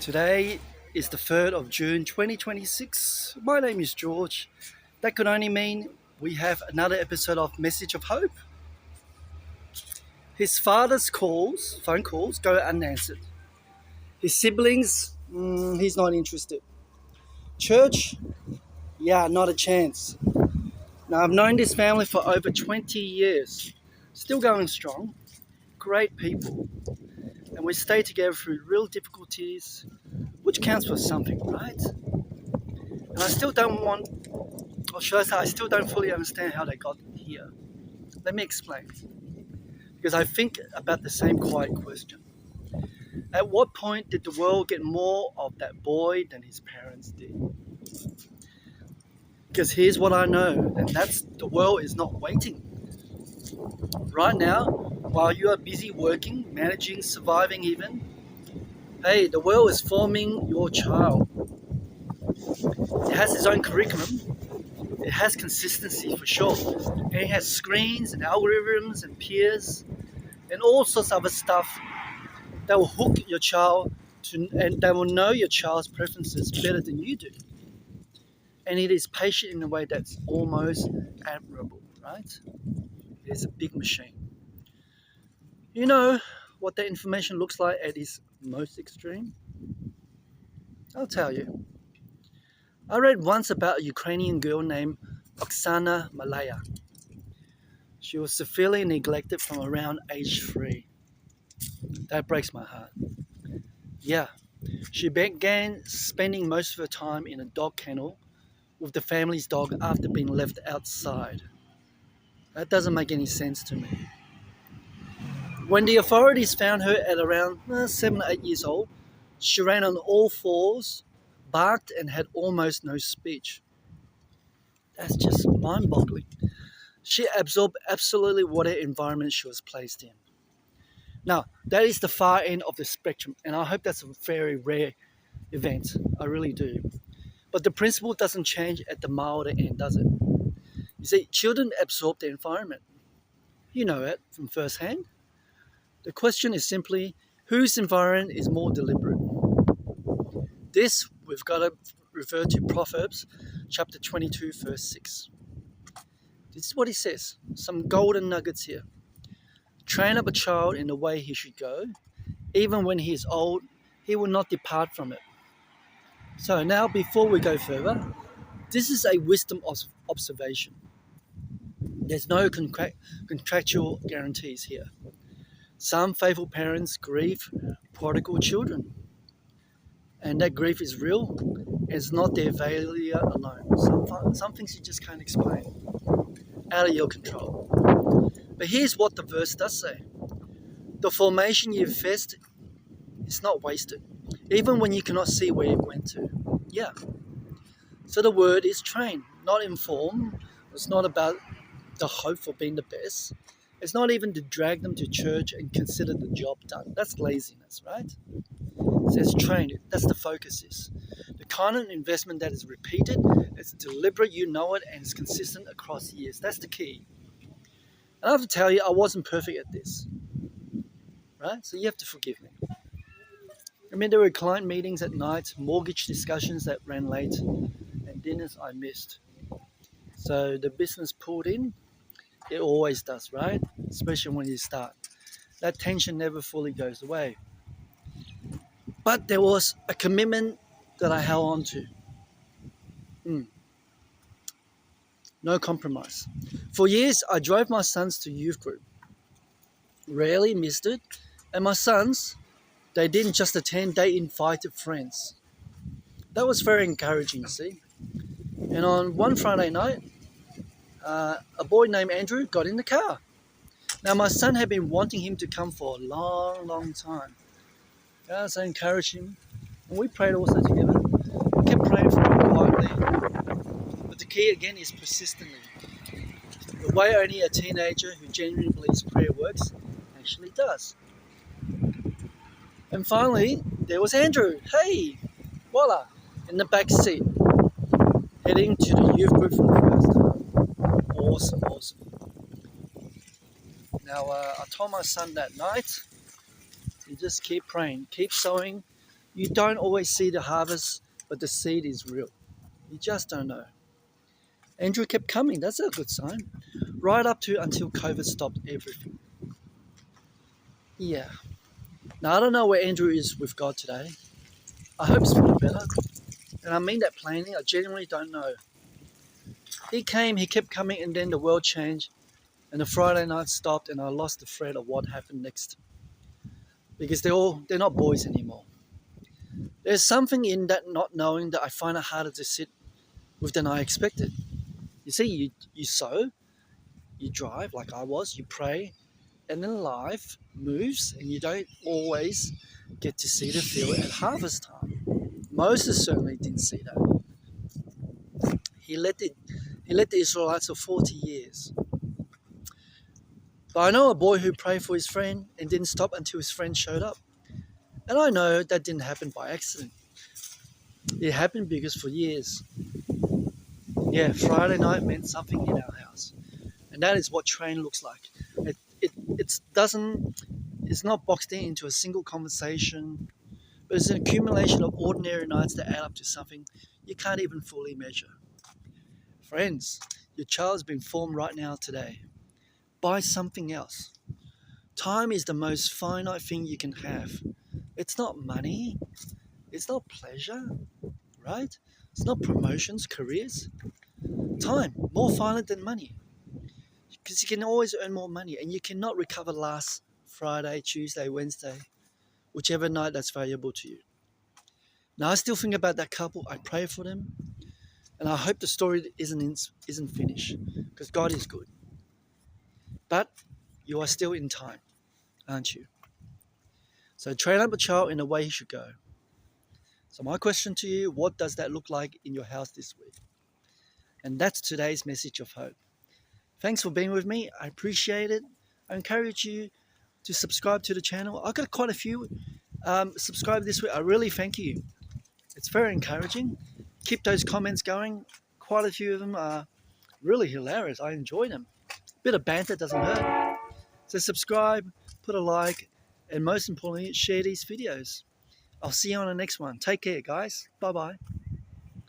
Today is the 3rd of June 2026. My name is George. That could only mean we have another episode of Message of Hope. His father's phone calls, go unanswered. His siblings, he's not interested. Church, yeah, not a chance. Now, I've known this family for over 20 years. Still going strong. Great people. And we stay together through real difficulties, which counts for something, right? And I still don't I still don't fully understand how they got here. Let me explain. Because I think about the same quiet question. At what point did the world get more of that boy than his parents did? Because here's what I know, and that's the world is not waiting. Right now, while you are busy working, managing, surviving even, hey, the world is forming your child. It has its own curriculum. It has consistency for sure. And it has screens and algorithms and peers and all sorts of other stuff that will hook your child and that will know your child's preferences better than you do. And it is patient in a way that's almost admirable, right? It is a big machine. You know what that information looks like at its most extreme? I'll tell you. I read once about a Ukrainian girl named Oxana Malaya. She was severely neglected from around age 3. That breaks my heart. Yeah, she began spending most of her time in a dog kennel with the family's dog after being left outside. That doesn't make any sense to me. When the authorities found her at around 7 or 8 years old, she ran on all fours, barked, and had almost no speech. That's just mind-boggling. She absorbed absolutely whatever environment she was placed in. Now, that is the far end of the spectrum, and I hope that's a very rare event. I really do. But the principle doesn't change at the milder end, does it? You see, children absorb the environment. You know it from first hand. The question is simply, whose environment is more deliberate? This, we've got to refer to Proverbs chapter 22, verse 6. This is what he says. Some golden nuggets here. Train up a child in the way he should go. Even when he is old, he will not depart from it. So now, before we go further, this is a wisdom observation. There's no contractual guarantees here. Some faithful parents grieve prodigal children. And that grief is real. It's not their failure alone. Some things you just can't explain. Out of your control. But here's what the verse does say. The formation you invest is not wasted, even when you cannot see where it went to. Yeah. So the word is train, not inform. It's not about the hope for being the best. It's not even to drag them to church and consider the job done. That's laziness, right? It says train. That's the focus is. The kind of investment that is repeated, it's deliberate, you know it, and it's consistent across years. That's the key. And I have to tell you, I wasn't perfect at this. Right? So you have to forgive me. I mean, there were client meetings at night, mortgage discussions that ran late, and dinners I missed. So the business pulled in. It always does, right? Especially when you start. That tension never fully goes away. But there was a commitment that I held on to. No compromise. For years, I drove my sons to youth group. Rarely missed it. And my sons, they didn't just attend, they invited friends. That was very encouraging, you see. And on one Friday night, a boy named Andrew got in the car. Now, my son had been wanting him to come for a long, long time. So I encouraged him. And we prayed also together. We kept praying for him quietly. But the key again is persistently. The way only a teenager who genuinely believes prayer works actually does. And finally, there was Andrew. Hey, voila, in the back seat, heading to the youth group for the first time. Awesome. Now, I told my son that night, you just keep praying, keep sowing, You don't always see the harvest, but the seed is real. You just don't know. Andrew kept coming. That's a good sign. Right up to until COVID stopped everything. Yeah. Now, I don't know where Andrew is with God today. I hope it's feeling better. And I mean that plainly. I genuinely don't know. He came, he kept coming, and then the world changed. And the Friday night stopped, and I lost the thread of what happened next. Because they're not boys anymore. There's something in that not knowing that I find it harder to sit with than I expected. You see, you sow, you drive like I was, you pray, and then life moves, and you don't always get to see the field at harvest time. Moses certainly didn't see that. He led the Israelites for 40 years. But I know a boy who prayed for his friend and didn't stop until his friend showed up. And I know that didn't happen by accident. It happened because for years, yeah, Friday night meant something in our house. And that is what train looks like. It's not boxed into a single conversation, but it's an accumulation of ordinary nights that add up to something you can't even fully measure. Friends, your child's been formed right now today by something else. Time is the most finite thing you can have. It's not money, it's not pleasure, right? It's not promotions, careers. Time, more finite than money. Because you can always earn more money and you cannot recover last Friday, Tuesday, Wednesday, whichever night that's valuable to you. Now I still think about that couple. I pray for them, and I hope the story isn't finished, because God is good. But you are still in time, aren't you? So train up a child in the way he should go. So my question to you: what does that look like in your house this week? And that's today's message of hope. Thanks for being with me. I appreciate it. I encourage you to subscribe to the channel. I got quite a few subscribed this week. I really thank you. It's very encouraging. Keep those comments going. Quite a few of them are really hilarious. I enjoy them. A bit of banter doesn't hurt. So subscribe, put a like, and most importantly, share these videos. I'll see you on the next one. Take care, guys. Bye-bye.